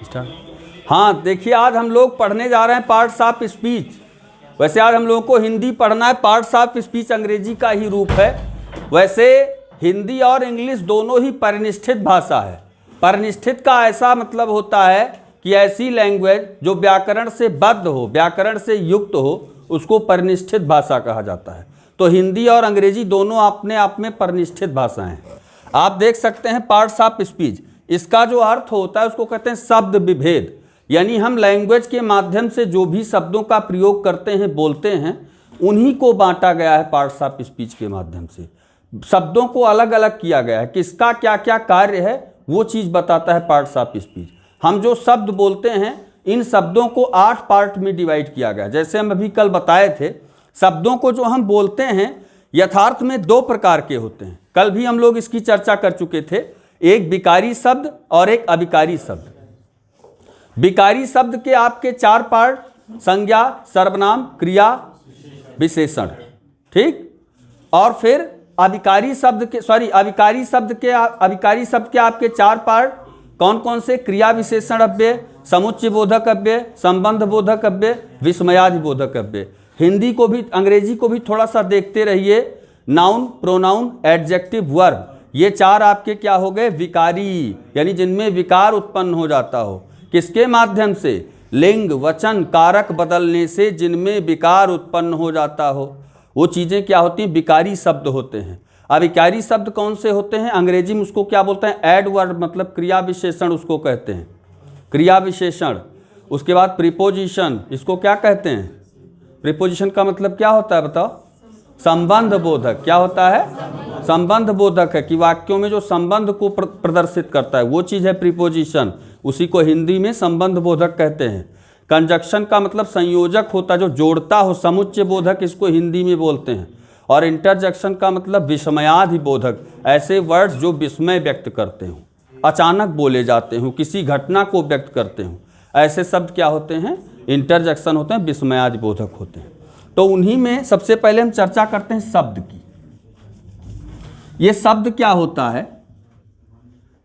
हाँ देखिए, आज हम लोग पढ़ने जा रहे हैं पार्ट्स ऑफ स्पीच। वैसे आज हम लोगों को हिंदी पढ़ना है, पार्ट्स ऑफ स्पीच अंग्रेजी का ही रूप है। वैसे हिंदी और इंग्लिश दोनों ही परिनिष्ठित भाषा है। परिनिष्ठित का ऐसा मतलब होता है कि ऐसी लैंग्वेज जो व्याकरण से बद्ध हो, व्याकरण से युक्त हो, उसको परिनिष्ठित भाषा कहा जाता है। तो हिंदी और अंग्रेजी दोनों अपने आप में परिनिष्ठित भाषाएं हैं। आप देख सकते हैं पार्ट्स ऑफ स्पीच, इसका जो अर्थ होता है उसको कहते हैं शब्द विभेद। यानी हम लैंग्वेज के माध्यम से जो भी शब्दों का प्रयोग करते हैं, बोलते हैं, उन्हीं को बांटा गया है पार्ट्स ऑफ स्पीच के माध्यम से। शब्दों को अलग अलग किया गया है, किसका क्या क्या कार्य है वो चीज़ बताता है पार्ट्स ऑफ स्पीच। हम जो शब्द बोलते हैं, इन शब्दों को 8 पार्ट में डिवाइड किया गया। जैसे हम अभी कल बताए थे, शब्दों को जो हम बोलते हैं यथार्थ में 2 प्रकार के होते हैं। कल भी हम लोग इसकी चर्चा कर चुके थे, एक विकारी शब्द और एक अविकारी शब्द। विकारी शब्द के आपके 4 पार्ट, संज्ञा, सर्वनाम, क्रिया, विशेषण, ठीक। और फिर अविकारी शब्द के आपके 4 पार्ट कौन कौन से? क्रिया विशेषण अव्यय, समुच्चय बोधक अव्यय, संबंध बोधक अव्यय, विस्मयादि बोधक अव्यय। हिंदी को भी अंग्रेजी को भी थोड़ा सा देखते रहिए। नाउन, प्रोनाउन, एडजेक्टिव, वर्ब, ये 4 आपके क्या हो गए? विकारी, यानी जिनमें विकार उत्पन्न हो जाता हो। किसके माध्यम से? लिंग, वचन, कारक बदलने से जिनमें विकार उत्पन्न हो जाता हो, वो चीज़ें क्या होती हैं? विकारी शब्द होते हैं। अविकारी शब्द कौन से होते हैं? अंग्रेजी में उसको क्या बोलते हैं? एडवर्ब, मतलब क्रिया विशेषण उसको कहते हैं, क्रिया विशेषण। उसके बाद प्रीपोजिशन, इसको क्या कहते हैं? प्रीपोजिशन का मतलब क्या होता है बताओ? संबंध बोधक। क्या होता है? संबंध बोधक है, कि वाक्यों में जो संबंध को प्रदर्शित करता है वो चीज़ है प्रीपोजिशन। उसी को हिंदी में संबंध बोधक कहते हैं। कंजक्शन का मतलब संयोजक होता है, जो जोड़ता हो, समुच्चय बोधक इसको हिंदी में बोलते हैं। और इंटरजेक्शन का मतलब विस्मयादि बोधक, ऐसे वर्ड्स जो विस्मय व्यक्त करते हो, अचानक बोले जाते हो, किसी घटना को व्यक्त करते हो, ऐसे शब्द क्या होते हैं? इंटरजेक्शन होते हैं, विस्मयादि बोधक होते हैं। तो उन्हीं में सबसे पहले हम चर्चा करते हैं शब्द की। ये शब्द क्या होता है?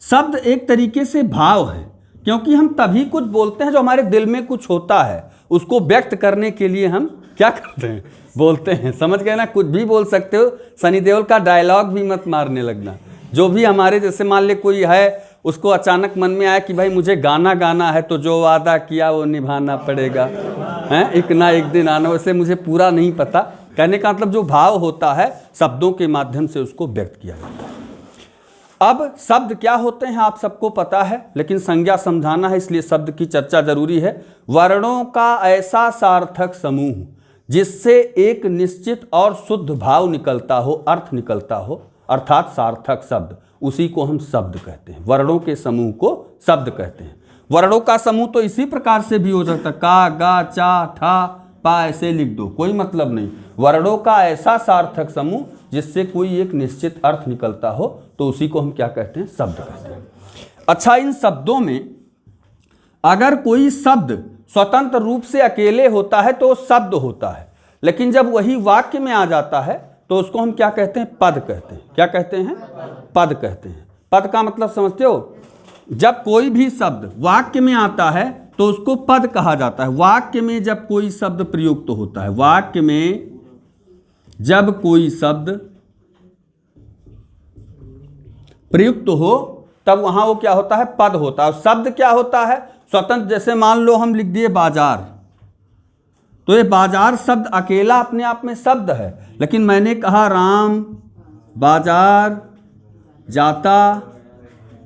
शब्द एक तरीके से भाव है, क्योंकि हम तभी कुछ बोलते हैं जो हमारे दिल में कुछ होता है, उसको व्यक्त करने के लिए हम क्या करते हैं? बोलते हैं। समझ गए ना? कुछ भी बोल सकते हो। सनी देओल का डायलॉग भी मत मारने लगना। जो भी हमारे, जैसे मान ले कोई है, उसको अचानक मन में आया कि भाई मुझे गाना गाना है, तो जो वादा किया वो निभाना पड़ेगा, हैं, एक ना एक दिन आना। वैसे मुझे पूरा नहीं पता, कहने का मतलब जो भाव होता है शब्दों के माध्यम से उसको व्यक्त किया जाता है। अब शब्द क्या होते हैं आप सबको पता है, लेकिन संज्ञा समझाना है, इसलिए शब्द की चर्चा जरूरी है। वर्णों का ऐसा सार्थक समूह जिससे एक निश्चित और शुद्ध भाव निकलता हो, अर्थ निकलता हो, अर्थात सार्थक शब्द, उसी को हम शब्द कहते हैं। वर्णों के समूह को शब्द कहते हैं। वर्णों का समूह तो इसी प्रकार से भी हो सकता है, का, गा, चा, ठा, पा, ऐसे लिख दो, कोई मतलब नहीं। वर्णों का ऐसा सार्थक समूह जिससे कोई एक निश्चित अर्थ निकलता हो, तो उसी को हम क्या कहते हैं? शब्द कहते हैं। अच्छा, इन शब्दों में अगर कोई शब्द स्वतंत्र रूप से अकेले होता है तो शब्द होता है, लेकिन जब वही वाक्य में आ जाता है तो उसको हम क्या कहते हैं? पद कहते हैं। क्या कहते हैं? पद कहते हैं। पद का मतलब समझते हो? जब कोई भी शब्द वाक्य में आता है तो उसको पद कहा जाता है। वाक्य में जब कोई शब्द प्रयुक्त होता है, वाक्य में जब कोई शब्द प्रयुक्त हो, तब वहां वो क्या होता है? पद होता है। शब्द क्या होता है? स्वतंत्र। जैसे मान लो हम लिख दिए बाजार, तो ये बाजार शब्द अकेला अपने आप में शब्द है, लेकिन मैंने कहा राम बाजार जाता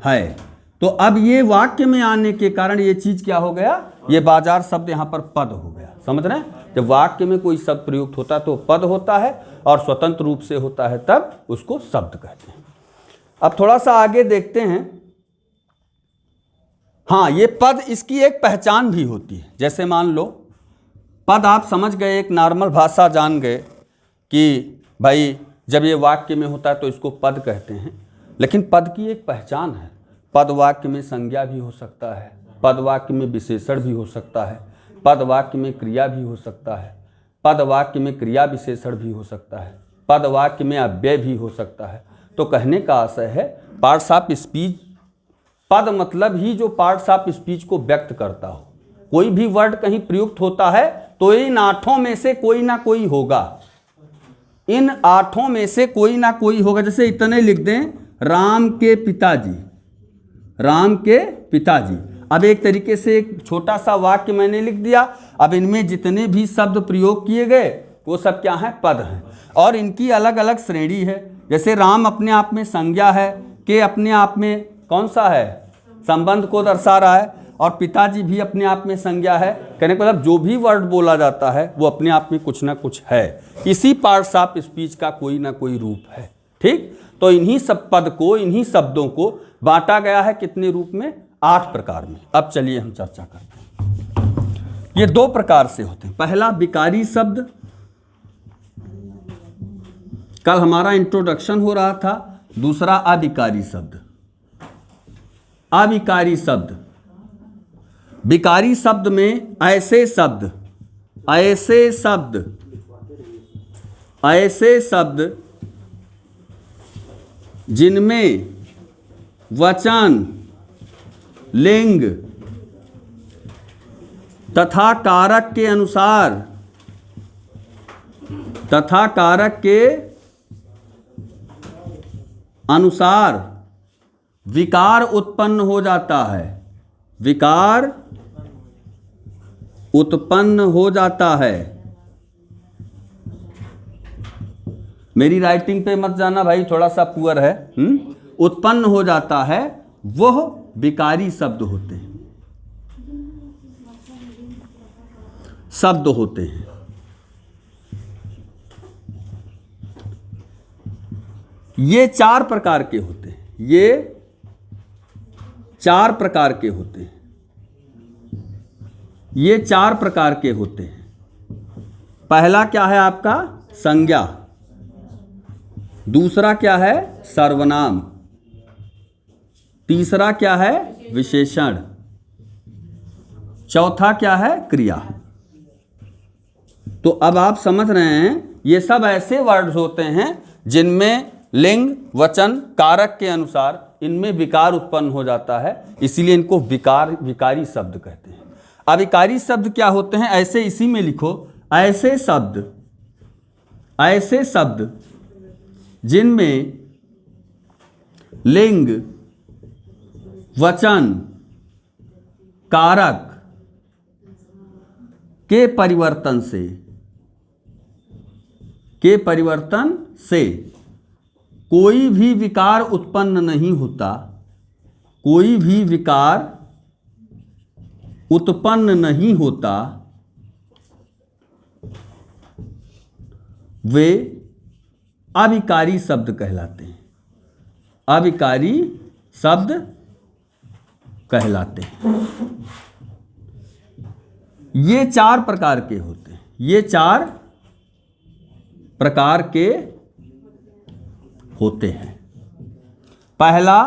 है, तो अब ये वाक्य में आने के कारण ये चीज क्या हो गया? ये बाजार शब्द यहाँ पर पद हो गया। समझ रहे हैं? जब वाक्य में कोई शब्द प्रयुक्त होता है तो पद होता है, और स्वतंत्र रूप से होता है तब उसको शब्द कहते हैं। अब थोड़ा सा आगे देखते हैं। हाँ, ये पद, इसकी एक पहचान भी होती है। जैसे मान लो पद आप समझ गए, एक नॉर्मल भाषा जान गए कि भाई जब ये वाक्य में होता है तो इसको पद कहते हैं, लेकिन पद की एक पहचान है। पद वाक्य में संज्ञा भी हो सकता है, पद वाक्य में विशेषण भी हो सकता है, पद वाक्य में क्रिया भी हो सकता है, पद वाक्य में क्रिया विशेषण भी हो सकता है, पद वाक्य में अव्यय भी हो सकता है। तो कहने का आशय है पार्ट्स ऑफ स्पीच पद मतलब ही जो पार्ट्स ऑफ स्पीच को व्यक्त करता हो। कोई भी वर्ड कहीं प्रयुक्त होता है तो इन 8 में से कोई ना कोई होगा, इन 8 में से कोई ना कोई होगा। जैसे इतने लिख दें, राम के पिताजी, राम के पिताजी। अब एक तरीके से एक छोटा सा वाक्य मैंने लिख दिया। अब इनमें जितने भी शब्द प्रयोग किए गए वो सब क्या हैं? पद हैं। और इनकी अलग अलग श्रेणी है। जैसे राम अपने आप में संज्ञा है, के अपने आप में कौन सा है? संबंध को दर्शा रहा है। और पिताजी भी अपने आप में संज्ञा है। कहने का मतलब जो भी वर्ड बोला जाता है वो अपने आप में कुछ ना कुछ है। इसी पार्ट्स ऑफ स्पीच का कोई ना कोई रूप है। ठीक, तो इन्हीं सब पद को, इन्हीं शब्दों को बांटा गया है कितने रूप में? 8 प्रकार में। अब चलिए हम चर्चा करते हैं। ये 2 प्रकार से होते हैं। पहला विकारी शब्द, कल हमारा इंट्रोडक्शन हो रहा था। दूसरा अविकारी शब्द। अविकारी शब्द, विकारी शब्द में ऐसे शब्द, ऐसे शब्द, ऐसे शब्द जिनमें वचन, लिंग तथा कारक के अनुसार, तथा कारक के अनुसार विकार उत्पन्न हो जाता है, विकार उत्पन्न हो जाता है। मेरी राइटिंग पे मत जाना भाई, थोड़ा सा पुअर है। उत्पन्न हो जाता है, वह विकारी शब्द होते हैं, शब्द होते हैं। ये 4 प्रकार के होते हैं, ये 4 प्रकार के होते हैं, ये 4 प्रकार के होते हैं। पहला क्या है आपका? संज्ञा। दूसरा क्या है? सर्वनाम। तीसरा क्या है? विशेषण। चौथा क्या है? क्रिया। तो अब आप समझ रहे हैं, ये सब ऐसे वर्ड्स होते हैं जिनमें लिंग, वचन, कारक के अनुसार इनमें विकार उत्पन्न हो जाता है, इसीलिए इनको विकारी शब्द कहते हैं। अविकारी शब्द क्या होते हैं? ऐसे इसी में लिखो, ऐसे शब्द, ऐसे शब्द जिनमें लिंग, वचन, कारक के परिवर्तन से कोई भी विकार उत्पन्न नहीं होता, कोई भी विकार उत्पन्न नहीं होता, वे अविकारी शब्द कहलाते हैं, अविकारी शब्द कहलाते हैं। ये 4 प्रकार के होते हैं, ये 4 प्रकार के होते हैं। पहला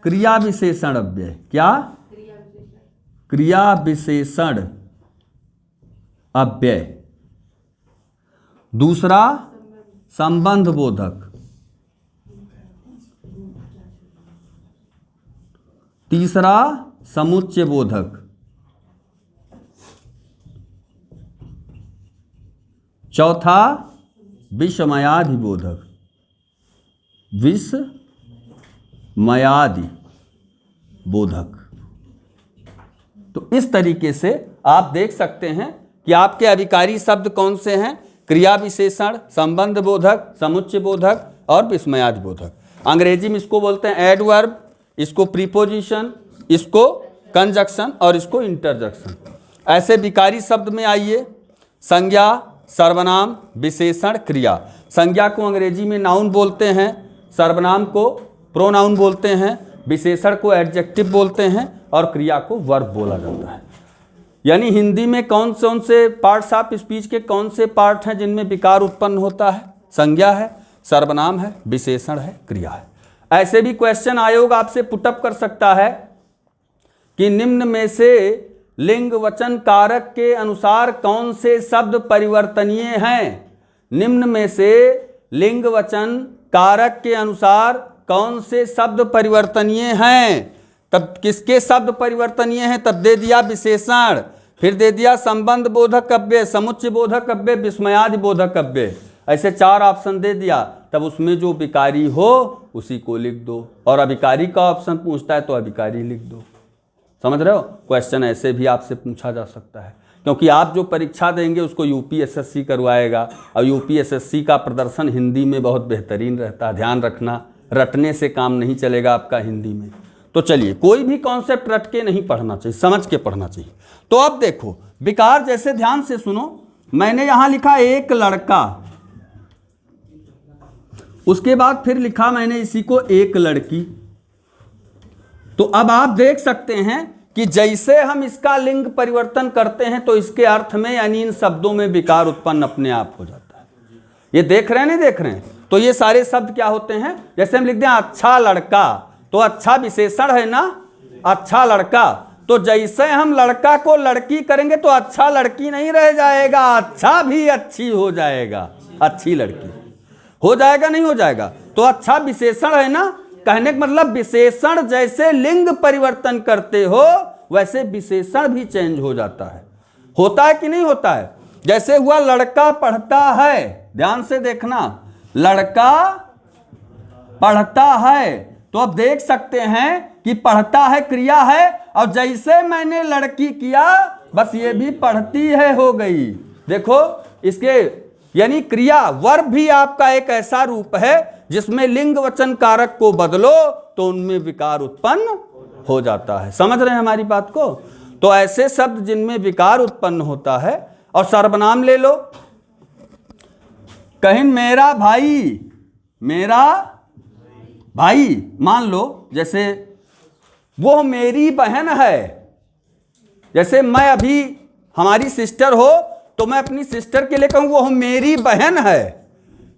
क्रिया विशेषण अव्यय। क्या? क्रिया विशेषण अव्यय। दूसरा संबंध बोधक। तीसरा समुच्चय बोधक। चौथा विषमयादि बोधक, विषमयादि बोधक। तो इस तरीके से आप देख सकते हैं कि आपके अविकारी शब्द कौन से हैं? क्रिया विशेषण, संबंध बोधक, समुच्चय बोधक और विस्मयादि बोधक। अंग्रेजी में इसको बोलते हैं एडवर्ब, इसको प्रीपोजिशन, इसको कंजक्शन और इसको इंटरजेक्शन। ऐसे विकारी शब्द में आइए, संज्ञा, सर्वनाम, विशेषण, क्रिया। संज्ञा को अंग्रेजी में नाउन बोलते हैं, सर्वनाम को प्रोनाउन बोलते हैं, विशेषण को एडजेक्टिव बोलते हैं और क्रिया को वर्ब बोला जाता है। यानी हिंदी में कौन से पार्ट्स ऑफ स्पीच के कौन से पार्ट हैं जिनमें विकार उत्पन्न होता है? संज्ञा है, सर्वनाम है, विशेषण है, क्रिया है। ऐसे भी क्वेश्चन आयोग आपसे पुटअप कर सकता है कि निम्न में से लिंग, वचन, कारक के अनुसार कौन से शब्द परिवर्तनीय हैं? निम्न में से लिंग, वचन, कारक के अनुसार कौन से शब्द परिवर्तनीय हैं? तब किसके शब्द परिवर्तनीय हैं, तब दे दिया विशेषण, फिर दे दिया संबंध बोधक कव्य, समुच्चय बोधक कव्य, विस्मयादि बोधक कव्य। ऐसे 4 ऑप्शन दे दिया, तब उसमें जो विकारी हो उसी को लिख दो, और अभिकारी का ऑप्शन पूछता है तो अभिकारी लिख दो। समझ रहे हो? क्वेश्चन ऐसे भी आपसे पूछा जा सकता है, क्योंकि आप जो परीक्षा देंगे उसको यूपीएसएससी करवाएगा, और यूपीएसएससी का प्रदर्शन हिंदी में बहुत बेहतरीन रहता है। ध्यान रखना, रटने से काम नहीं चलेगा आपका हिंदी में। तो चलिए, कोई भी कॉन्सेप्ट रट के नहीं पढ़ना चाहिए, समझ के पढ़ना चाहिए। तो अब देखो विकार, जैसे ध्यान से सुनो, मैंने यहां लिखा एक लड़का, उसके बाद फिर लिखा मैंने इसी को एक लड़की। तो अब आप देख सकते हैं कि जैसे हम इसका लिंग परिवर्तन करते हैं तो इसके अर्थ में यानी इन शब्दों में विकार उत्पन्न अपने आप हो जाता है। ये देख रहे हैं, नहीं देख रहे हैं? तो ये सारे शब्द क्या होते हैं, जैसे हम लिख दें अच्छा लड़का, तो अच्छा विशेषण है ना, अच्छा लड़का। तो जैसे हम लड़का को लड़की करेंगे तो अच्छा लड़की नहीं रह जाएगा, अच्छा भी अच्छी हो जाएगा, अच्छी लड़की हो जाएगा, नहीं हो जाएगा? तो अच्छा विशेषण है ना, कहने का मतलब विशेषण जैसे लिंग परिवर्तन करते हो वैसे विशेषण भी चेंज हो जाता है। होता है कि नहीं होता है? जैसे हुआ लड़का पढ़ता है, ध्यान से देखना, लड़का पढ़ता है, तो अब देख सकते हैं कि पढ़ता है क्रिया है, और जैसे मैंने लड़की किया बस ये भी पढ़ती है हो गई। देखो इसके यानी क्रिया वर्ब भी आपका एक ऐसा रूप है जिसमें लिंग वचन कारक को बदलो तो उनमें विकार उत्पन्न हो जाता है। समझ रहे हैं हमारी बात को? तो ऐसे शब्द जिनमें विकार उत्पन्न होता है, और सर्वनाम ले लो, कहीं मेरा भाई, मेरा भाई, मान लो जैसे वो मेरी बहन है, जैसे मैं अभी हमारी सिस्टर हो तो मैं अपनी सिस्टर के लिए कहूँ वो मेरी बहन है,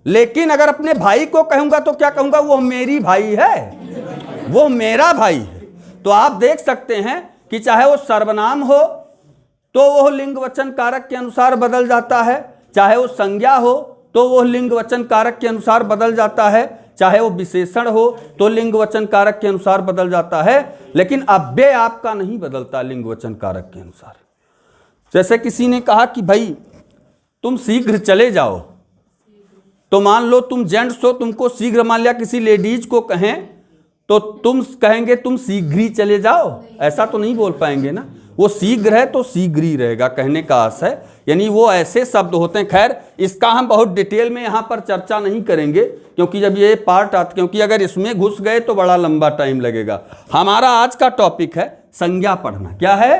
लेकिन अगर अपने भाई को कहूंगा तो क्या कहूंगा, वो मेरी भाई है, वो मेरा भाई है। तो आप देख सकते हैं कि चाहे वो सर्वनाम हो तो वो लिंग वचन कारक के अनुसार बदल जाता है, चाहे वो संज्ञा हो तो वो लिंग वचन कारक के अनुसार बदल जाता है, चाहे वो विशेषण हो तो लिंग वचन कारक के अनुसार बदल जाता है, लेकिन अव्यय आपका नहीं बदलता लिंग वचन कारक के अनुसार। जैसे किसी ने कहा कि भाई तुम शीघ्र चले जाओ, तो मान लो तुम जेंट्स हो, तुमको शीघ्र, मान लिया किसी लेडीज को कहें तो तुम कहेंगे तुम शीघ्र ही चले जाओ, ऐसा तो नहीं बोल पाएंगे ना। वो शीघ्र है तो शीघ्र ही रहेगा, कहने का अर्थ है, यानी वो ऐसे शब्द होते हैं। खैर इसका हम बहुत डिटेल में यहाँ पर चर्चा नहीं करेंगे, क्योंकि जब ये पार्ट आता, क्योंकि अगर इसमें घुस गए तो बड़ा लंबा टाइम लगेगा। हमारा आज का टॉपिक है संज्ञा पढ़ना। क्या है?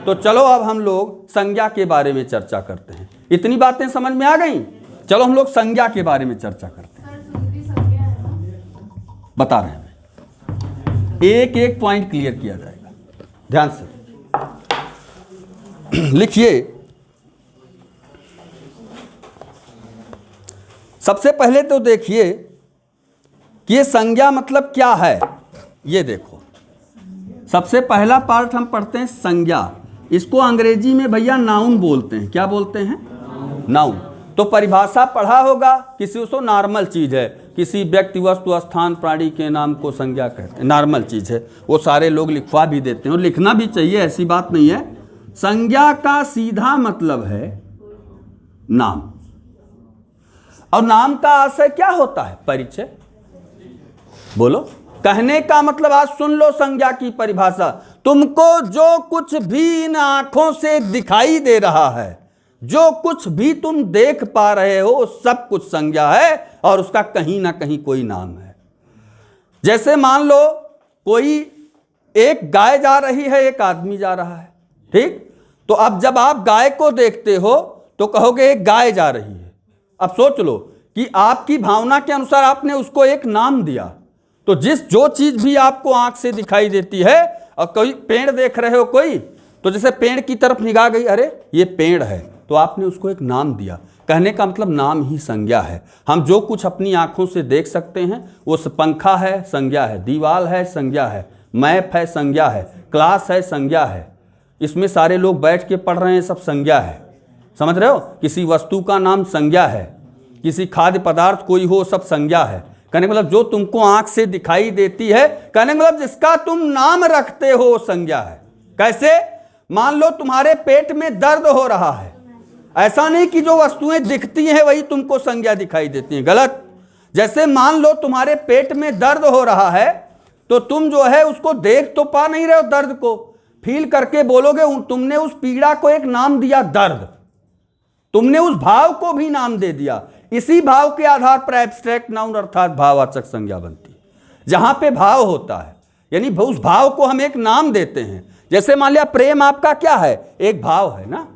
तो चलो अब हम लोग संज्ञा के बारे में चर्चा करते हैं। इतनी बातें समझ में आ गई? चलो हम लोग संज्ञा के बारे में चर्चा करते हैं। बता रहे हैं, एक एक पॉइंट क्लियर किया जाएगा, ध्यान से लिखिए। सबसे पहले तो देखिए कि ये संज्ञा मतलब क्या है। ये देखो, सबसे पहला पार्ट हम पढ़ते हैं संज्ञा। इसको अंग्रेजी में भैया नाउन बोलते हैं। क्या बोलते हैं? नाउन। तो परिभाषा पढ़ा होगा, किसी उसको नॉर्मल चीज है, किसी व्यक्ति वस्तु स्थान प्राणी के नाम को संज्ञा कहते हैं, नॉर्मल चीज है, वो सारे लोग लिखवा भी देते हैं और लिखना भी चाहिए, ऐसी बात नहीं है। संज्ञा का सीधा मतलब है नाम, और नाम का आशय क्या होता है? परिचय। बोलो, कहने का मतलब आज सुन लो संज्ञा की परिभाषा। तुमको जो कुछ भी इन आंखों से दिखाई दे रहा है, जो कुछ भी तुम देख पा रहे हो, सब कुछ संज्ञा है और उसका कहीं ना कहीं कोई नाम है। जैसे मान लो कोई एक गाय जा रही है, एक आदमी जा रहा है, ठीक? तो अब जब आप गाय को देखते हो तो कहोगे एक गाय जा रही है। अब सोच लो कि आपकी भावना के अनुसार आपने उसको एक नाम दिया। तो जो चीज भी आपको आंख से दिखाई देती है, और कोई पेड़ देख रहे हो कोई, तो जैसे पेड़ की तरफ निगाह गई, अरे ये पेड़ है, तो आपने उसको एक नाम दिया। कहने का मतलब नाम ही संज्ञा है। हम जो कुछ अपनी आंखों से देख सकते हैं, वो पंखा है संज्ञा है, दीवार है संज्ञा है, मैप है संज्ञा है, क्लास है संज्ञा है, इसमें सारे लोग बैठ के पढ़ रहे हैं, सब संज्ञा है। समझ रहे हो? किसी वस्तु का नाम संज्ञा है, किसी खाद्य पदार्थ कोई हो, सब संज्ञा है। कहने का मतलब जो तुमको आंख से दिखाई देती है, कहने का मतलब जिसका तुम नाम रखते हो वो संज्ञा है। कैसे? मान लो तुम्हारे पेट में दर्द हो रहा है, ऐसा नहीं कि जो वस्तुएं दिखती हैं वही तुमको संज्ञा दिखाई देती हैं, गलत। जैसे मान लो तुम्हारे पेट में दर्द हो रहा है तो तुम जो है उसको देख तो पा नहीं रहे हो, दर्द को फील करके बोलोगे। तुमने उस पीड़ा को एक नाम दिया दर्द, तुमने उस भाव को भी नाम दे दिया। इसी भाव के आधार पर एब्स्ट्रैक्ट नाउन अर्थात भाववाचक संज्ञा बनती है, जहां पे भाव होता है, यानी उस भाव को हम एक नाम देते हैं। जैसे मान लिया प्रेम आपका क्या है, एक भाव है ना,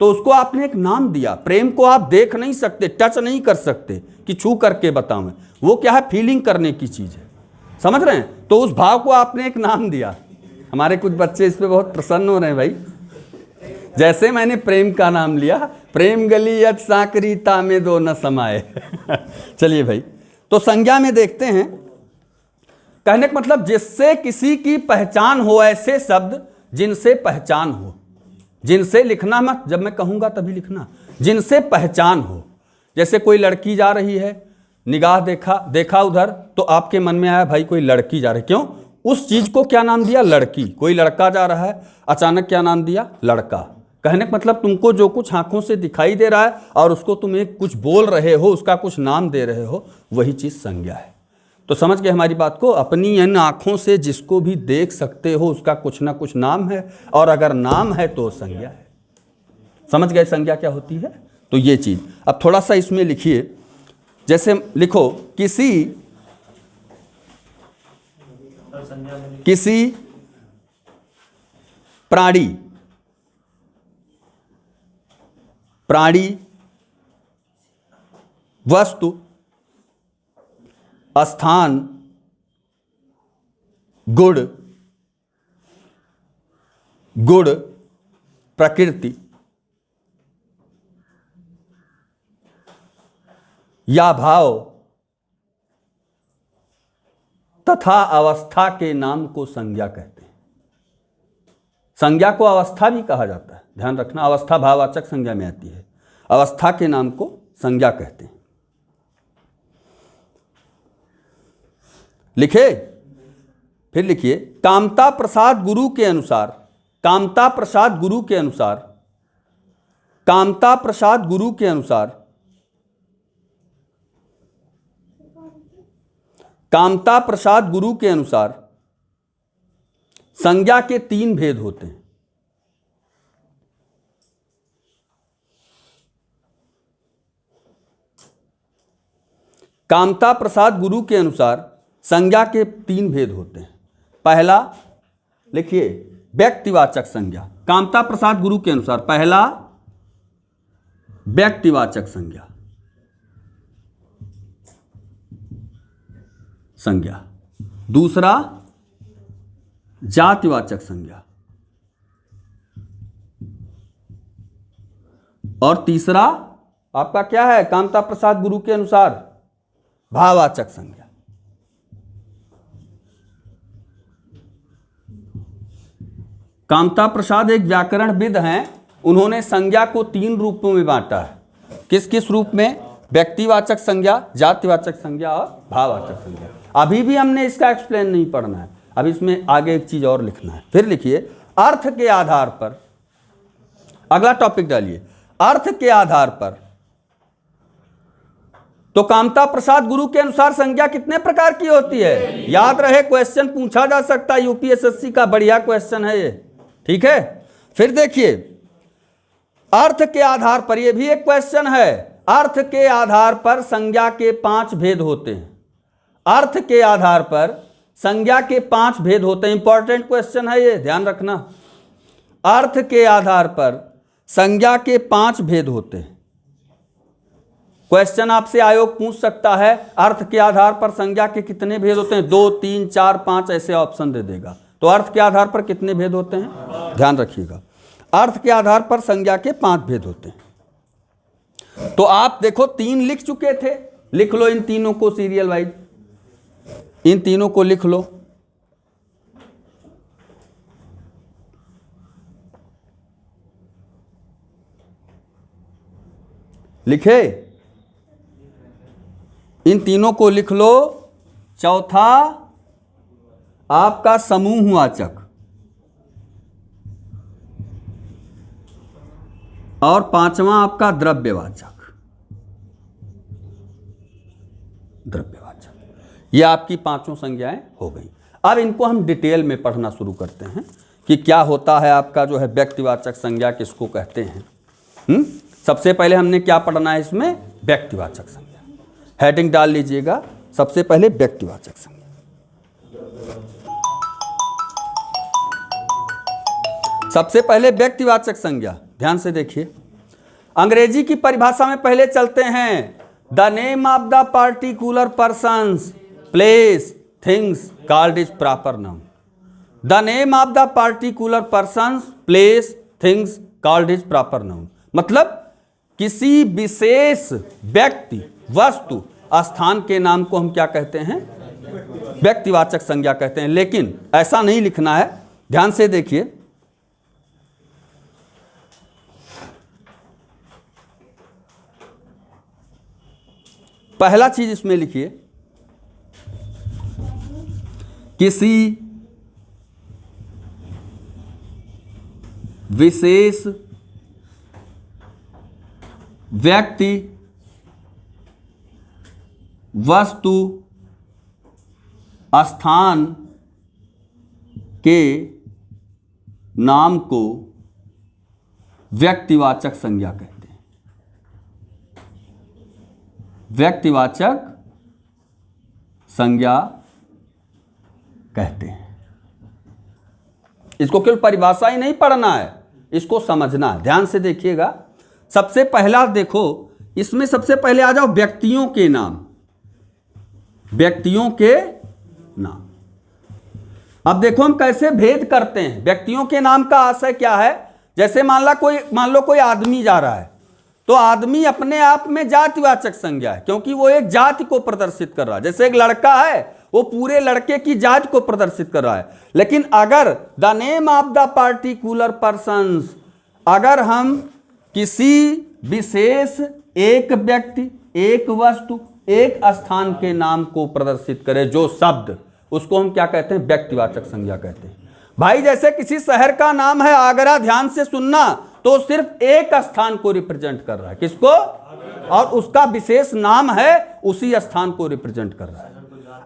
तो उसको आपने एक नाम दिया। प्रेम को आप देख नहीं सकते, टच नहीं कर सकते कि छू करके बताऊं, वो क्या है, फीलिंग करने की चीज है, समझ रहे हैं। तो उस भाव को आपने एक नाम दिया। हमारे कुछ बच्चे इस पे बहुत प्रसन्न हो रहे हैं भाई, जैसे मैंने प्रेम का नाम लिया, प्रेम गली यत साकरी तामे दो न समाए। चलिए भाई, तो संज्ञा में देखते हैं, कहने का मतलब जिससे किसी की पहचान हो, ऐसे शब्द जिनसे पहचान हो। जिनसे लिखना मत, जब मैं कहूंगा तभी लिखना, जिनसे पहचान हो। जैसे कोई लड़की जा रही है, निगाह देखा उधर, तो आपके मन में आया भाई कोई लड़की जा रही, क्यों? उस चीज को क्या नाम दिया, लड़की। कोई लड़का जा रहा है, अचानक क्या नाम दिया, लड़का। कहने का मतलब तुमको जो कुछ आंखों से दिखाई दे रहा है और उसको तुम एक कुछ बोल रहे हो, उसका कुछ नाम दे रहे हो, वही चीज संज्ञा है। तो समझ गए हमारी बात को? अपनी इन आंखों से जिसको भी देख सकते हो उसका कुछ ना कुछ नाम है, और अगर नाम है तो संज्ञा है। समझ गए संज्ञा क्या होती है? तो ये चीज अब थोड़ा सा इसमें लिखिए। जैसे लिखो किसी प्राणी वस्तु स्थान गुण प्रकृति या भाव तथा अवस्था के नाम को संज्ञा कहते हैं। संज्ञा को अवस्था भी कहा जाता है, ध्यान रखना, अवस्था भाववाचक संज्ञा में आती है। अवस्था के नाम को संज्ञा कहते हैं। लिखे, फिर लिखिए, कामता प्रसाद गुरु के अनुसार, कामता प्रसाद गुरु के अनुसार, कामता प्रसाद गुरु के अनुसार, कामता प्रसाद गुरु के अनुसार संज्ञा के 3 भेद होते हैं। कामता प्रसाद गुरु के अनुसार संज्ञा के 3 भेद होते हैं। पहला लिखिए, व्यक्तिवाचक संज्ञा। कामता प्रसाद गुरु के अनुसार पहला व्यक्तिवाचक संज्ञा, दूसरा जातिवाचक संज्ञा, और तीसरा आपका क्या है कामता प्रसाद गुरु के अनुसार, भाववाचक संज्ञा। कामता प्रसाद एक व्याकरणविद हैं, उन्होंने संज्ञा को 3 रूपों में बांटा है। किस किस रूप में? व्यक्तिवाचक संज्ञा, जातिवाचक संज्ञा और भाववाचक संज्ञा। अभी भी हमने इसका एक्सप्लेन नहीं पढ़ना है, अब इसमें आगे एक चीज और लिखना है। फिर लिखिए, अर्थ के आधार पर, अगला टॉपिक डालिए, अर्थ के आधार पर। तो कामता प्रसाद गुरु के अनुसार संज्ञा कितने प्रकार की होती है? याद रहे, क्वेश्चन पूछा जा सकता है, यूपीएसएससी का बढ़िया क्वेश्चन है ये, ठीक है। फिर देखिए, अर्थ के आधार पर, यह भी एक क्वेश्चन है, अर्थ के आधार पर संज्ञा के 5 भेद होते हैं। अर्थ के आधार पर संज्ञा के 5 भेद होते हैं। इंपॉर्टेंट क्वेश्चन है ये, ध्यान रखना। अर्थ के आधार पर संज्ञा के 5 भेद होते हैं। क्वेश्चन आपसे आयोग पूछ सकता है, अर्थ के आधार पर संज्ञा के कितने भेद होते हैं? 2, 3, 4, 5 ऐसे ऑप्शन दे देगा। तो अर्थ के आधार पर कितने भेद होते हैं? ध्यान रखिएगा, अर्थ के आधार पर संज्ञा के 5 भेद होते हैं। तो आप देखो 3 लिख चुके थे, लिख लो इन तीनों को सीरियल वाइज, इन तीनों को लिख लो। लिखे, इन तीनों को लिख लो। चौथा आपका समूहवाचक, और पांचवा आपका द्रव्यवाचक। ये आपकी पांचों संज्ञाएं हो गई। अब इनको हम डिटेल में पढ़ना शुरू करते हैं कि क्या होता है आपका जो है व्यक्तिवाचक संज्ञा, किसको कहते हैं। सबसे पहले हमने क्या पढ़ना है इसमें, व्यक्तिवाचक संज्ञा। हेडिंग डाल लीजिएगा, सबसे पहले व्यक्तिवाचक संज्ञा। सबसे पहले व्यक्तिवाचक संज्ञा, ध्यान से देखिए। अंग्रेजी की परिभाषा में पहले चलते हैं। The name of the particular persons, place, things called is proper noun. The name of the particular persons, place, things called is proper noun. मतलब किसी विशेष व्यक्ति, वस्तु, स्थान के नाम को हम क्या कहते हैं, व्यक्तिवाचक संज्ञा कहते हैं। लेकिन ऐसा नहीं लिखना है, ध्यान से देखिए। पहला चीज इसमें लिखिए, किसी विशेष व्यक्ति, वस्तु, स्थान के नाम को व्यक्तिवाचक संज्ञा कहते हैं। व्यक्तिवाचक संज्ञा कहते हैं। इसको केवल परिभाषा ही नहीं पढ़ना है, इसको समझना है। ध्यान से देखिएगा। सबसे पहला देखो, इसमें सबसे पहले आ जाओ व्यक्तियों के नाम। व्यक्तियों के नाम, अब देखो हम कैसे भेद करते हैं। व्यक्तियों के नाम का आशय क्या है, जैसे मान लो कोई आदमी जा रहा है, तो आदमी अपने आप में जातिवाचक संज्ञा है, क्योंकि वो एक जाति को प्रदर्शित कर रहा है। जैसे एक लड़का है, वो पूरे लड़के की जाति को प्रदर्शित कर रहा है। लेकिन अगर the name of the particular persons, अगर हम किसी विशेष एक व्यक्ति, एक वस्तु, एक स्थान के नाम को प्रदर्शित करें, जो शब्द, उसको हम क्या कहते हैं, व्यक्तिवाचक संज्ञा कहते हैं। भाई जैसे किसी शहर का नाम है आगरा, ध्यान से सुनना, तो सिर्फ एक स्थान को रिप्रेजेंट कर रहा है। किसको? और उसका विशेष नाम है, उसी स्थान को रिप्रेजेंट कर रहा है।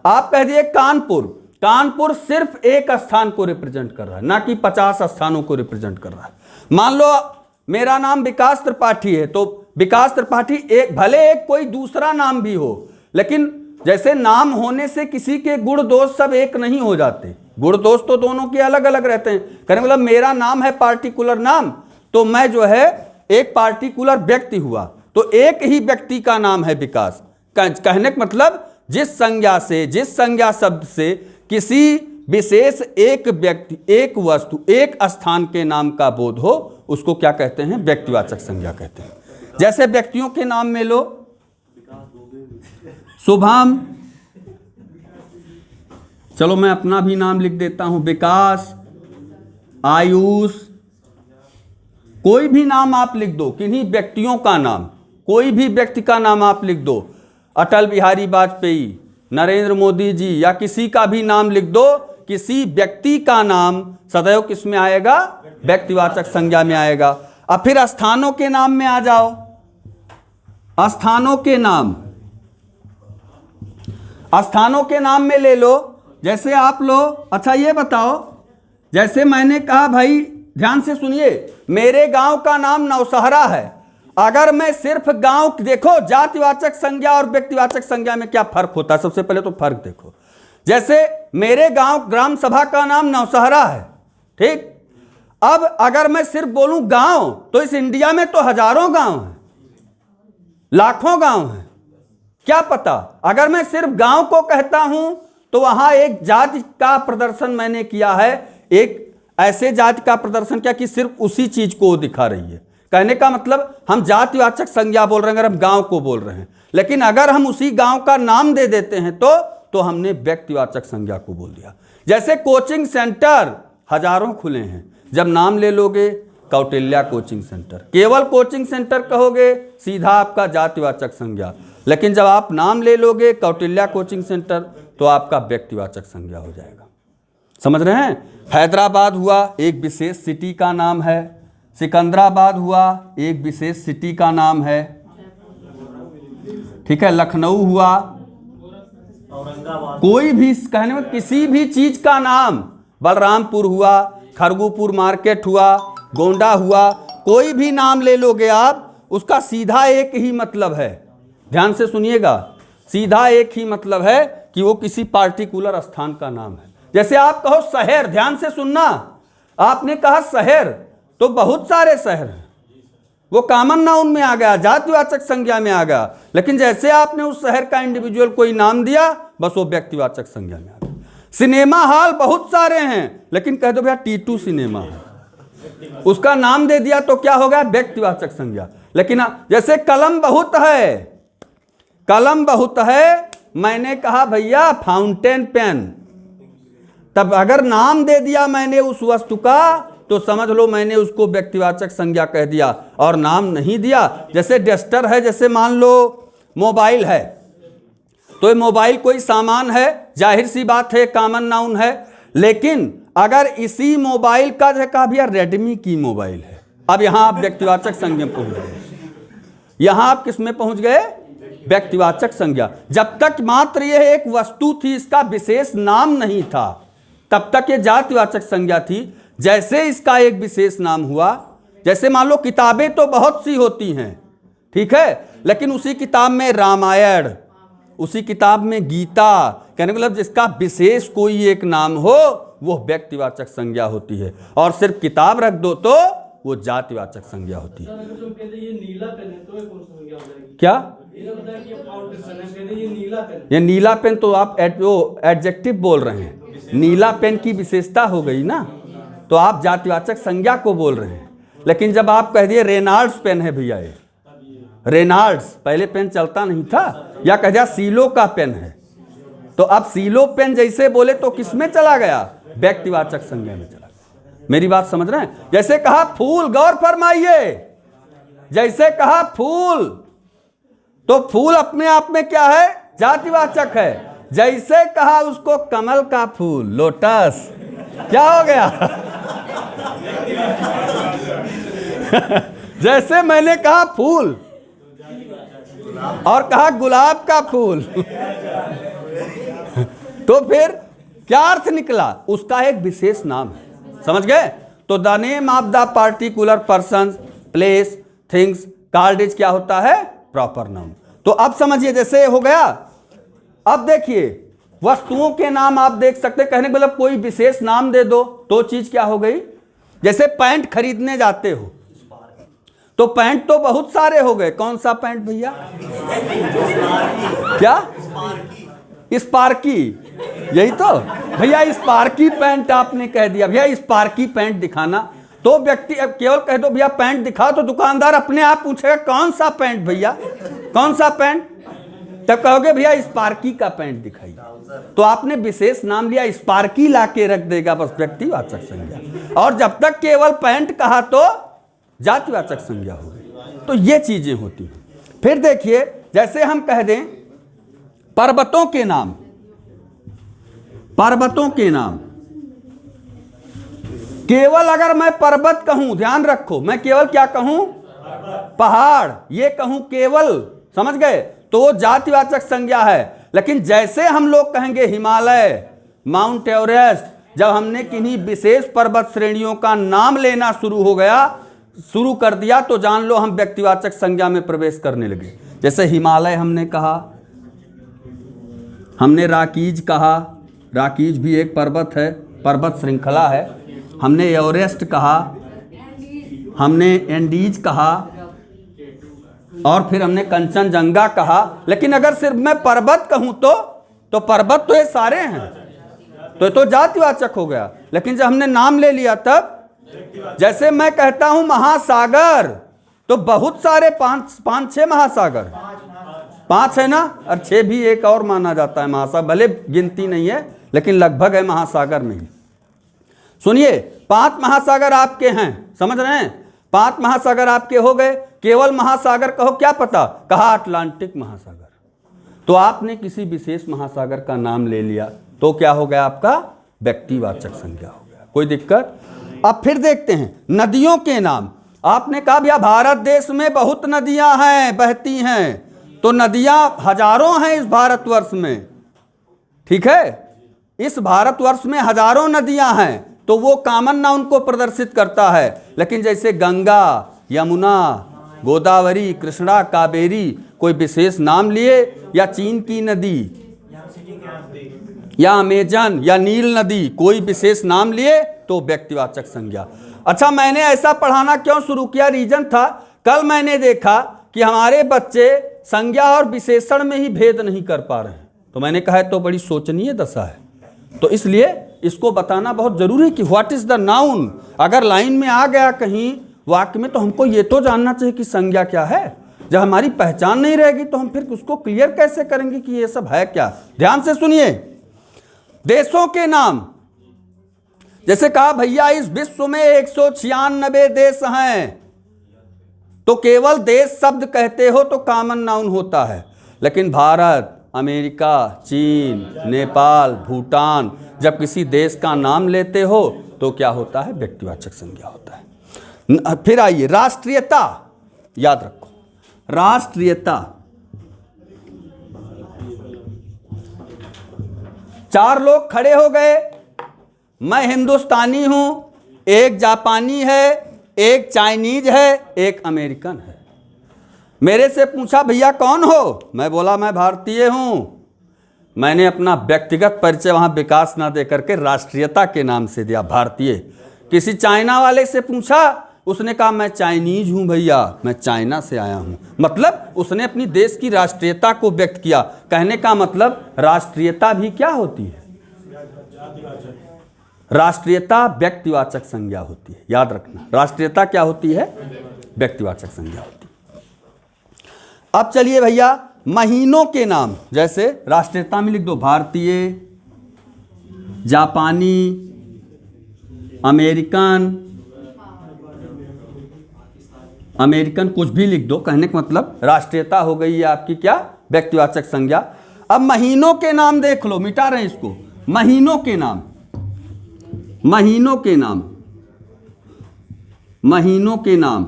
आप कह दिए कानपुर, कानपुर सिर्फ एक स्थान को रिप्रेजेंट कर रहा है, ना कि 50 स्थानों को रिप्रेजेंट कर रहा है। मान लो मेरा नाम विकास त्रिपाठी है, तो विकास त्रिपाठी एक, भले एक कोई दूसरा नाम भी हो, लेकिन जैसे नाम होने से किसी के गुण दोष सब एक नहीं हो जाते। गुण दोष तो दोनों के अलग अलग रहते हैं। कहने मतलब मेरा नाम है पार्टिकुलर नाम, तो मैं जो है एक पार्टिकुलर व्यक्ति हुआ, तो एक ही व्यक्ति का नाम है विकास। कहने का मतलब जिस संज्ञा से, जिस संज्ञा शब्द से किसी विशेष एक व्यक्ति, एक वस्तु, एक स्थान के नाम का बोध हो, उसको क्या कहते हैं, व्यक्तिवाचक संज्ञा कहते हैं। जैसे व्यक्तियों के नाम में लो शुभम, चलो मैं अपना भी नाम लिख देता हूं, विकास, आयुष, कोई भी नाम आप लिख दो, किन्हीं व्यक्तियों का नाम, कोई भी व्यक्ति का नाम आप लिख दो, अटल बिहारी वाजपेयी, नरेंद्र मोदी जी, या किसी का भी नाम लिख दो, किसी व्यक्ति का नाम सदैव किस में आएगा, व्यक्तिवाचक संज्ञा में आएगा। अब फिर स्थानों के नाम में आ जाओ। स्थानों के नाम, स्थानों के नाम में ले लो, जैसे आप लो, अच्छा ये बताओ, जैसे मैंने कहा भाई ध्यान से सुनिए, मेरे गांव का नाम नौशहरा है। अगर मैं सिर्फ गांव, देखो जातिवाचक संज्ञा और व्यक्तिवाचक संज्ञा में क्या फर्क होता है, सबसे पहले तो फर्क देखो। जैसे मेरे गांव ग्राम सभा का नाम नौशहरा है, ठीक। अब अगर मैं सिर्फ बोलूं गांव, तो इस इंडिया में तो हजारों गांव हैं, लाखों गांव हैं, क्या पता। अगर मैं सिर्फ गांव को कहता हूं, तो वहां एक जाति का प्रदर्शन मैंने किया है, एक ऐसे जाति का प्रदर्शन किया कि सिर्फ उसी चीज को दिखा रही है। कहने का मतलब हम जातिवाचक संज्ञा बोल रहे हैं अगर हम गांव को बोल रहे हैं, लेकिन अगर हम उसी गांव का नाम दे देते हैं तो हमने व्यक्तिवाचक संज्ञा को बोल दिया। जैसे कोचिंग सेंटर हजारों खुले हैं, जब नाम ले लोगे कौटिल्या कोचिंग सेंटर, केवल कोचिंग सेंटर कहोगे, सीधा आपका जातिवाचक संज्ञा। लेकिन जब आप नाम ले लोगे कौटिल्य कोचिंग सेंटर तो आपका व्यक्तिवाचक संज्ञा हो जाएगा। समझ रहे हैं? हैदराबाद हुआ एक विशेष सिटी का नाम है, सिकंदराबाद हुआ एक विशेष सिटी का नाम है, ठीक है, लखनऊ हुआ, कोई भी कहने में किसी भी चीज का नाम, बलरामपुर हुआ, खरगुपुर मार्केट हुआ, गोंडा हुआ, कोई भी नाम ले लोगे आप, उसका सीधा एक ही मतलब है, ध्यान से सुनिएगा, सीधा एक ही मतलब है कि वो किसी पार्टिकुलर स्थान का नाम है। जैसे आप कहो शहर, ध्यान से सुनना, आपने कहा शहर तो बहुत सारे शहर हैं, वो कॉमन नाउन में आ गया, जातिवाचक संज्ञा में आ गया। लेकिन जैसे आपने उस शहर का इंडिविजुअल कोई नाम दिया, बस वो व्यक्तिवाचक संज्ञा में आ गया। सिनेमा हॉल बहुत सारे हैं, लेकिन कह दो भैया T2 सिनेमा है, उसका नाम दे दिया तो क्या हो गया? व्यक्तिवाचक संज्ञा। लेकिन जैसे कलम बहुत है, कलम बहुत है, मैंने कहा भैया फाउंटेन पेन, तब अगर नाम दे दिया मैंने उस वस्तु का तो समझ लो मैंने उसको व्यक्तिवाचक संज्ञा कह दिया, और नाम नहीं दिया। जैसे डस्टर है, जैसे मान लो मोबाइल है, तो ये मोबाइल कोई सामान है, जाहिर सी बात है कॉमन नाउन है। लेकिन अगर इसी मोबाइल का जैसे कहा भैया रेडमी की मोबाइल है, अब यहां आप व्यक्तिवाचक संज्ञा में पहुंच गए। यहां आप किस में पहुंच गए? व्यक्तिवाचक संज्ञा। जब तक मात्र यह एक वस्तु थी, इसका विशेष नाम नहीं था, तब तक ये जातिवाचक संज्ञा थी। जैसे इसका एक विशेष नाम हुआ, जैसे मान लो किताबें तो बहुत सी होती हैं, ठीक है, लेकिन उसी किताब में रामायण, उसी किताब में गीता, कहने का मतलब जिसका विशेष कोई एक नाम हो वो व्यक्तिवाचक संज्ञा होती है, और सिर्फ किताब रख दो तो वो जातिवाचक संज्ञा होती है। क्या ये नीला पेन? तो आप एडजेक्टिव बोल रहे हैं, नीला पेन की विशेषता हो गई ना, तो आप जातिवाचक संज्ञा को बोल रहे हैं। लेकिन जब आप कह दिए रेनाल्ड्स पेन है भैया, ये रेनाल्ड्स, पहले पेन चलता नहीं था, या कह दिया सीलो का पेन है, तो अब सीलो पेन जैसे बोले तो किस में चला गया? व्यक्तिवाचक संज्ञा में चला गया। मेरी बात समझ रहे हैं? जैसे कहा फूल, गौर फरमाइए, जैसे कहा फूल, तो फूल अपने आप में क्या है? जातिवाचक है। जैसे कहा उसको कमल का फूल, लोटस, क्या हो गया? जैसे मैंने कहा फूल और कहा गुलाब का फूल तो फिर क्या अर्थ निकला? उसका एक विशेष नाम है, समझ गए? तो the name of the particular person, place, things called is क्या होता है? Proper noun. तो अब समझिए, जैसे हो गया। अब देखिए वस्तुओं के नाम आप देख सकते, कहने का मतलब कोई विशेष नाम दे दो तो चीज क्या हो गई? जैसे पैंट खरीदने जाते हो तो पैंट तो बहुत सारे हो गए, कौन सा पैंट भैया? क्या? स्पार्की, यही तो भैया, स्पार्की पैंट आपने कह दिया, भैया स्पार्की पैंट दिखाना, तो व्यक्ति अब केवल कह दो भैया पैंट दिखाओ, तो दुकानदार अपने आप पूछेगा कौन सा पैंट भैया, कौन सा पैंट? तब कहोगे भैया स्पार्की का पैंट दिखाइए, तो आपने विशेष नाम लिया, स्पार्की ला के रख देगा, बस व्यक्तिवाचक संज्ञा। और जब तक केवल पैंट कहा तो जातिवाचक संज्ञा हो गई। तो ये चीजें होती हैं। फिर देखिए, जैसे हम कह दें पर्वतों के नाम, पर्वतों के नाम, केवल अगर मैं पर्वत कहूं, ध्यान रखो, मैं केवल क्या कहूं? पहाड़, ये कहूं केवल, समझ गए? तो जातिवाचक संज्ञा है। लेकिन जैसे हम लोग कहेंगे हिमालय, माउंट एवरेस्ट, जब हमने किन्हीं विशेष पर्वत श्रेणियों का नाम लेना शुरू कर दिया, तो जान लो हम व्यक्तिवाचक संज्ञा में प्रवेश करने लगे। जैसे हिमालय हमने कहा, हमने राकीज कहा, राकीज भी एक पर्वत है, पर्वत श्रृंखला है। हमने एवरेस्ट कहा, हमने एंडीज कहा, और फिर हमने कंचनजंगा कहा। लेकिन अगर सिर्फ मैं पर्वत कहूं तो पर्वत तो ये सारे हैं, तो जातिवाचक हो गया। लेकिन जब हमने नाम ले लिया तब, जैसे मैं कहता हूं महासागर, तो बहुत सारे पांच छह महासागर, 5 है ना, और 6 भी एक और माना जाता है महासागर, भले गिनती नहीं है लेकिन लगभग है महासागर में ही। सुनिए, 5 महासागर आपके हैं, समझ रहे हैं? 5 महासागर आपके हो गए। केवल महासागर कहो, क्या पता? कहा अटलांटिक महासागर, तो आपने किसी विशेष महासागर का नाम ले लिया तो क्या हो गया, आपका व्यक्तिवाचक संज्ञा हो गया। कोई दिक्कत? अब फिर देखते हैं नदियों के नाम। आपने कहा भैया भारत देश में बहुत नदियां हैं, बहती हैं, तो नदियां हजारों हैं इस भारतवर्ष में, ठीक है, इस भारतवर्ष में हजारों नदियां हैं, तो वो कॉमन नाउन को प्रदर्शित करता है। लेकिन जैसे गंगा, यमुना, गोदावरी, कृष्णा, कावेरी, कोई विशेष नाम लिए, या चीन की नदी, या अमेजन, या नील नदी, कोई विशेष नाम लिए तो व्यक्तिवाचक संज्ञा। अच्छा, मैंने ऐसा पढ़ाना क्यों शुरू किया? रीजन था, कल मैंने देखा कि हमारे बच्चे संज्ञा और विशेषण में ही भेद नहीं कर पा रहे हैं, तो मैंने कहा तो बड़ी शोचनीय दशा है। तो इसलिए इसको बताना बहुत जरूरी है कि व्हाट इज द नाउन। अगर लाइन में आ गया कहीं वाक्य में, तो हमको ये तो जानना चाहिए कि संज्ञा क्या है। जब हमारी पहचान नहीं रहेगी तो हम फिर उसको क्लियर कैसे करेंगे कि ये सब है क्या। ध्यान से सुनिए, देशों के नाम, जैसे कहा भैया इस विश्व में 196 देश हैं, तो केवल देश शब्द कहते हो तो कॉमन नाउन होता है। लेकिन भारत, अमेरिका, चीन, नेपाल, भूटान, जब किसी देश का नाम लेते हो तो क्या होता है, व्यक्तिवाचक संज्ञा होता है। फिर आइए राष्ट्रीयता, याद रखो राष्ट्रीयता। 4 लोग खड़े हो गए, मैं हिंदुस्तानी हूं, एक जापानी है, एक चाइनीज है, एक अमेरिकन है। मेरे से पूछा भैया कौन हो, मैं बोला मैं भारतीय हूं। मैंने अपना व्यक्तिगत परिचय वहां विकास ना दे करके राष्ट्रीयता के नाम से दिया, भारतीय। किसी चाइना वाले से पूछा, उसने कहा मैं चाइनीज हूं भैया, मैं चाइना से आया हूं। मतलब उसने अपनी देश की राष्ट्रीयता को व्यक्त किया। कहने का मतलब राष्ट्रीयता भी क्या होती है, राष्ट्रीयता व्यक्तिवाचक संज्ञा होती है। याद रखना, राष्ट्रीयता क्या होती है, व्यक्तिवाचक संज्ञा होती है। अब चलिए भैया महीनों के नाम, जैसे राष्ट्रीयता में लिख दो भारतीय, जापानी, अमेरिकन कुछ भी लिख दो। कहने का मतलब राष्ट्रीयता हो गई है आपकी क्या, व्यक्तिवाचक संज्ञा। अब महीनों के नाम देख लो, मिटा रहे हैं इसको। महीनों के नाम, महीनों के नाम, महीनों के नाम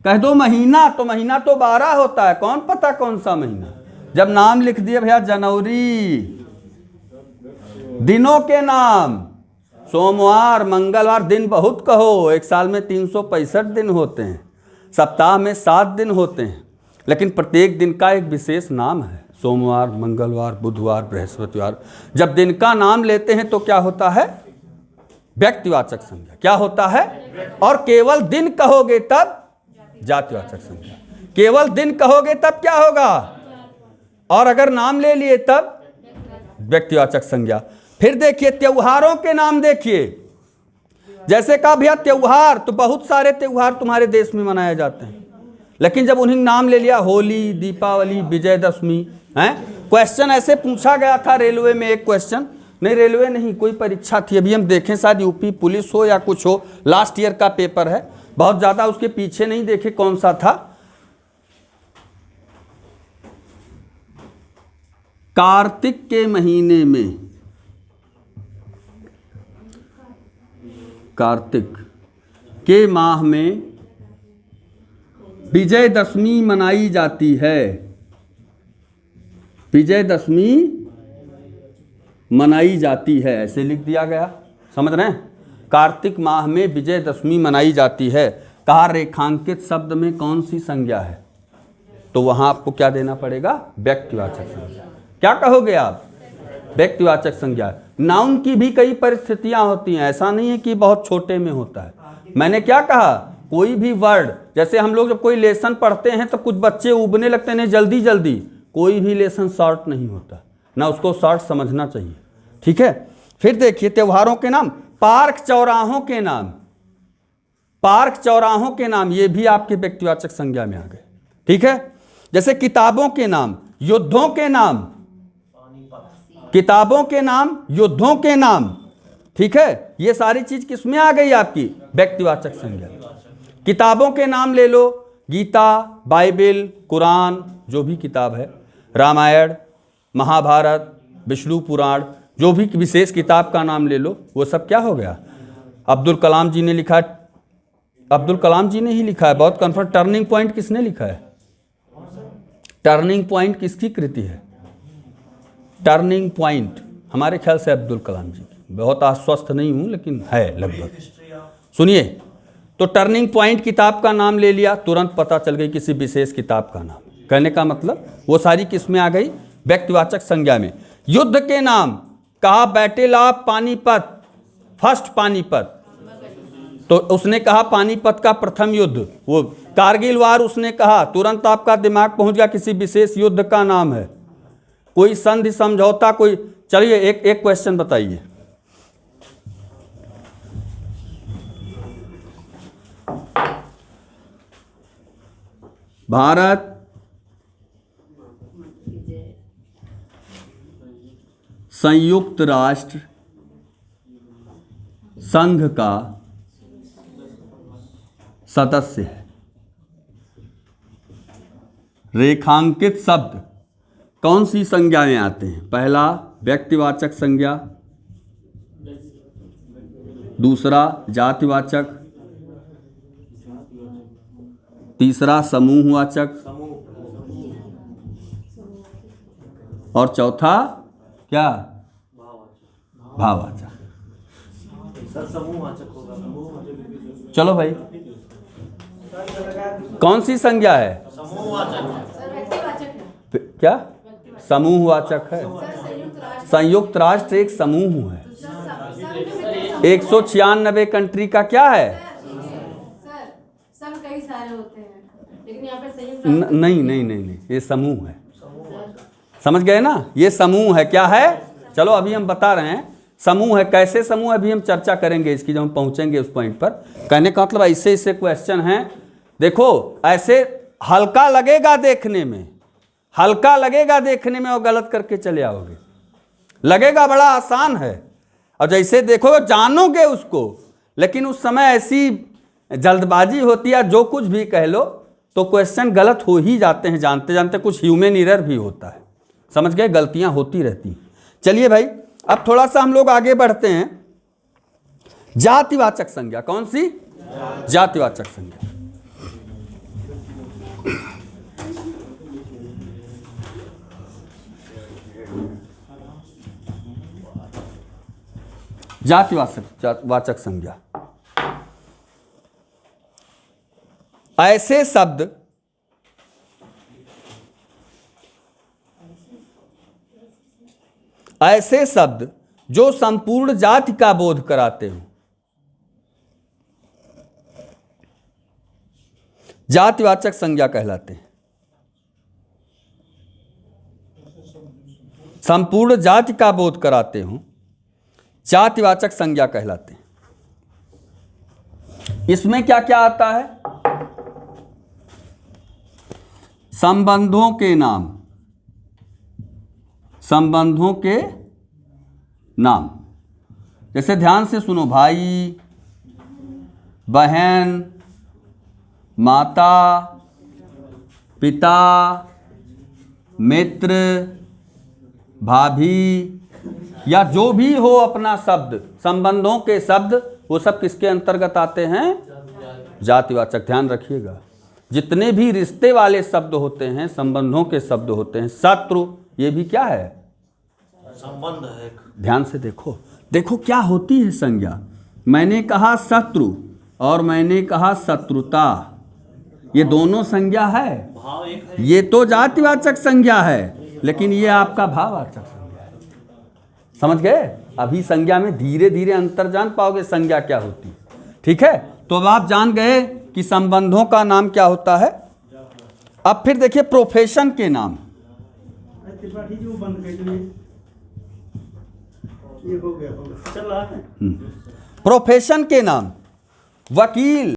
कह दो महीना, तो महीना तो 12 होता है, कौन पता कौन सा महीना। जब नाम लिख दिए भैया जनवरी। दिनों के नाम, सोमवार, मंगलवार, दिन बहुत कहो, एक साल में 365 दिन होते हैं, सप्ताह में 7 दिन होते हैं, लेकिन प्रत्येक दिन का एक विशेष नाम है। सोमवार, मंगलवार, बुधवार, बृहस्पतिवार। जब दिन का नाम लेते हैं तो क्या होता है, व्यक्तिवाचक संज्ञा। क्या होता है? और केवल दिन कहोगे तब जातिवाचक संज्ञा। केवल दिन कहोगे तब क्या होगा, और अगर नाम ले लिए तब व्यक्तिवाचक संज्ञा। फिर देखिए त्योहारों के नाम देखिए, जैसे कहा भैया त्योहार, तो बहुत सारे त्योहार तुम्हारे देश में मनाए जाते हैं, लेकिन जब उन्हें नाम ले लिया होली, दीपावली, विजयदशमी, हैं। क्वेश्चन ऐसे पूछा गया था रेलवे में, एक क्वेश्चन, नहीं रेलवे नहीं, कोई परीक्षा थी, अभी हम देखें शायद यूपी पुलिस हो या कुछ हो, लास्ट ईयर का पेपर है, बहुत ज्यादा उसके पीछे नहीं देखे कौन सा था। कार्तिक के महीने में, कार्तिक के माह में विजयदशमी मनाई जाती है। विजयदशमी मनाई जाती है, ऐसे लिख दिया गया, समझ रहे हैं। कार्तिक माह में विजयदशमी मनाई जाती है। कहा रेखांकित शब्द में कौन सी संज्ञा है, तो वहां आपको क्या देना पड़ेगा, व्यक्तिवाचक संज्ञा। क्या कहोगे आप, व्यक्तिवाचक संज्ञा। नाउन की भी कई परिस्थितियां होती हैं, ऐसा नहीं है कि बहुत छोटे में होता है। मैंने क्या कहा, कोई भी वर्ड, जैसे हम लोग जब कोई लेसन पढ़ते हैं तो कुछ बच्चे उबने लगते हैं, नहीं जल्दी जल्दी, कोई भी लेसन शॉर्ट नहीं होता ना, उसको शॉर्ट समझना चाहिए, ठीक है। फिर देखिए त्योहारों के नाम, पार्क चौराहों के नाम, पार्क चौराहों के नाम, ये भी आपके व्यक्तिवाचक संज्ञा में आ गए, ठीक है। जैसे किताबों के नाम, युद्धों के नाम, किताबों के नाम, युद्धों के नाम, ठीक है। ये सारी चीज किसमें आ गई आपकी, व्यक्तिवाचक संज्ञा। किताबों के नाम ले लो, गीता, बाइबिल, कुरान, जो भी किताब है, रामायण, महाभारत, विष्णु पुराण, जो भी विशेष किताब का नाम ले लो, वो सब क्या हो गया? अब्दुल कलाम जी ने लिखा है, अब्दुल कलाम जी ने ही लिखा है। बहुत कन्फर्म। टर्निंग पॉइंट किसने लिखा है? टर्निंग पॉइंट किसकी कृति है? टर्निंग पॉइंट हमारे ख्याल से अब्दुल कलाम जी की। बहुत आश्वस्त नहीं हूं लेकिन है लगभग। सुनिए, तो टर्निंग पॉइंट किताब का नाम ले लिया, तुरंत पता चल गई किसी विशेष किताब का नाम। कहने का मतलब वो सारी किस्में आ गई व्यक्तिवाचक संज्ञा में। युद्ध के नाम कहा, battle of Panipat, first Panipat, तो उसने कहा पानीपत का प्रथम युद्ध। वो कारगिल वार उसने कहा, तुरंत आपका दिमाग पहुंच गया किसी विशेष युद्ध का नाम है। कोई संधि समझौता, कोई। चलिए एक क्वेश्चन बताइए। भारत संयुक्त राष्ट्र संघ का सदस्य है। रेखांकित शब्द कौन सी संज्ञा में आते हैं? पहला व्यक्तिवाचक संज्ञा, दूसरा जातिवाचक, तीसरा समूहवाचक, और चौथा क्या? भाववाचक। चलो भाई, कौन सी संज्ञा है? क्या? समूहवाचक है। संयुक्त राष्ट्र एक समूह है। 196 कंट्री का क्या है? सब कई सारे होते हैं, लेकिन यहाँ पे संयुक्त नहीं, ये समूह है। समझ गए ना? ये समूह है। क्या है? चलो अभी हम बता रहे हैं समूह है। कैसे समूह? अभी हम चर्चा करेंगे इसकी जब हम पहुंचेंगे उस पॉइंट पर। कहने का मतलब ऐसे क्वेश्चन हैं। देखो, ऐसे हल्का लगेगा देखने में, हल्का लगेगा देखने में, और गलत करके चले आओगे। लगेगा बड़ा आसान है, और जैसे देखो जानोगे उसको, लेकिन उस समय ऐसी जल्दबाजी होती है, जो कुछ भी कह लो तो क्वेश्चन गलत हो ही जाते हैं। जानते जानते कुछ ह्यूमन एरर भी होता है। समझ गए? गलतियां होती रहती। चलिए भाई, अब थोड़ा सा हम लोग आगे बढ़ते हैं। जातिवाचक संज्ञा। कौन सी? जातिवाचक संज्ञा। जातिवाचक संज्ञा ऐसे शब्द जो संपूर्ण जाति का बोध कराते हो, जातिवाचक संज्ञा कहलाते हैं। संपूर्ण जाति का बोध कराते हो, जातिवाचक संज्ञा कहलाते हैं। इसमें क्या क्या आता है? संबंधों के नाम, संबंधों के नाम। जैसे ध्यान से सुनो, भाई, बहन, माता, पिता, मित्र, भाभी, या जो भी हो अपना शब्द, संबंधों के शब्द, वो सब किसके अंतर्गत आते हैं? जातिवाचक। ध्यान रखिएगा, जितने भी रिश्ते वाले शब्द होते हैं, संबंधों के शब्द होते हैं। शत्रु, ये भी क्या है? संबंध है। ध्यान से देखो, देखो क्या होती है संज्ञा। मैंने कहा शत्रु और मैंने कहा शत्रुता, ये दोनों संज्ञा है। ये तो जातिवाचक संज्ञा है, लेकिन ये आपका भाववाचक संज्ञा है। समझ गए? अभी संज्ञा में धीरे धीरे अंतर जान पाओगे संज्ञा क्या होती है। ठीक है, तो अब आप जान गए कि संबंधों का नाम क्या होता है। अब फिर देखिए प्रोफेशन के नाम। प्रोफेशन के नाम, वकील,